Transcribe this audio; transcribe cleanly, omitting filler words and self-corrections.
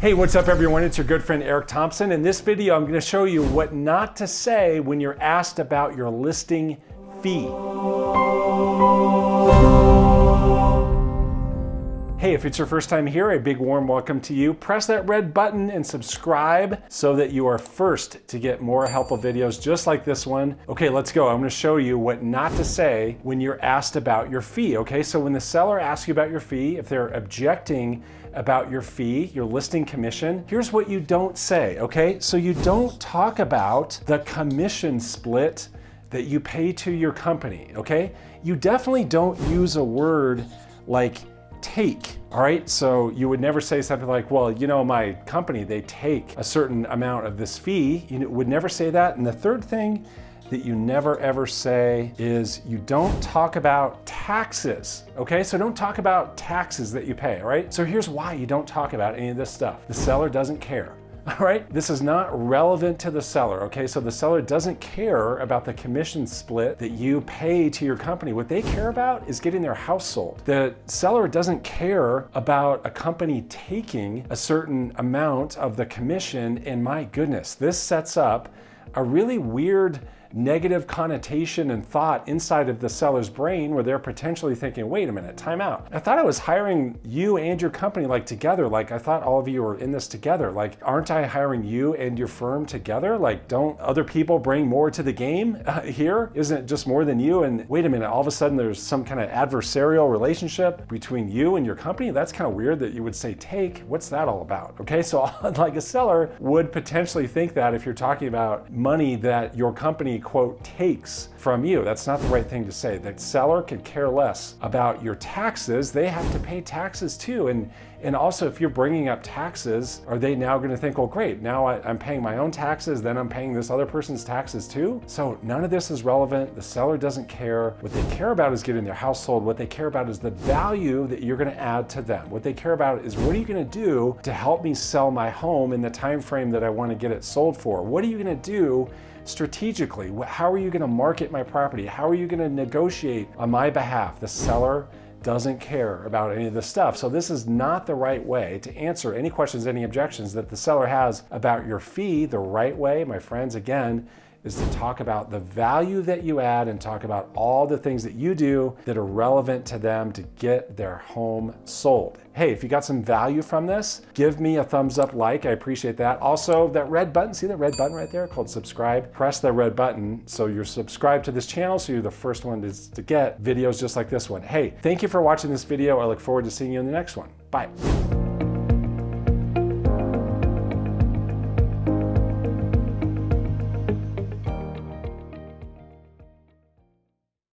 Hey, what's up everyone? It's your good friend Eric Thompson. In this video, I'm going to show you what not to say when you're asked about your listing fee. Hey, if it's your first time here, a big warm welcome to you. Press that red button and subscribe so that you are first to get more helpful videos just like this one. Okay, let's go. I'm going to show you what not to say when you're asked about your fee. Okay, so when the seller asks you about your fee, if they're objecting about your fee, your listing commission, here's what you don't say, okay? So you don't talk about the commission split that you pay to your company, okay? You definitely don't use a word like take, all right? So you would never say something like, well, you know, my company, they take a certain amount of this fee. You would never say that. And the third thing that you never ever say is you don't talk about taxes, okay? So don't talk about taxes that you pay, all right? So here's why you don't talk about any of this stuff. The seller doesn't care. All right, this is not relevant to the seller, okay? So the seller doesn't care about the commission split that you pay to your company. What they care about is getting their house sold. The seller doesn't care about a company taking a certain amount of the commission, and my goodness, this sets up a really weird negative connotation and thought inside of the seller's brain where they're potentially thinking, wait a minute, time out. I thought I was hiring you and your company like together. Like I thought all of you were in this together. Like, aren't I hiring you and your firm together? Like, don't other people bring more to the game here? Isn't it just more than you? And wait a minute, all of a sudden there's some kind of adversarial relationship between you and your company? That's kind of weird that you would say take. What's that all about? Okay, so like a seller would potentially think that if you're talking about money that your company quote takes from you. That's not the right thing to say. The seller could care less about your taxes. They have to pay taxes too. And also if you're bringing up taxes, are they now going to think, well, great, now I'm paying my own taxes, then I'm paying this other person's taxes too? So none of this is relevant. The seller doesn't care. What they care about is getting their house sold. What they care about is the value that you're going to add to them. What they care about is, what are you going to do to help me sell my home in the time frame that I want to get it sold for? What are you going to do strategically? How are you going to market my property? How are you going to negotiate on my behalf? The seller doesn't care about any of this stuff. So this is not the right way to answer any questions, any objections that the seller has about your fee. The right way, my friends, again, is to talk about the value that you add and talk about all the things that you do that are relevant to them to get their home sold. Hey, if you got some value from this, give me a thumbs up, like, I appreciate that. Also, that red button, see that red button right there called subscribe? Press the red button so you're subscribed to this channel so you're the first one to get videos just like this one. Hey, thank you for watching this video. I look forward to seeing you in the next one. Bye.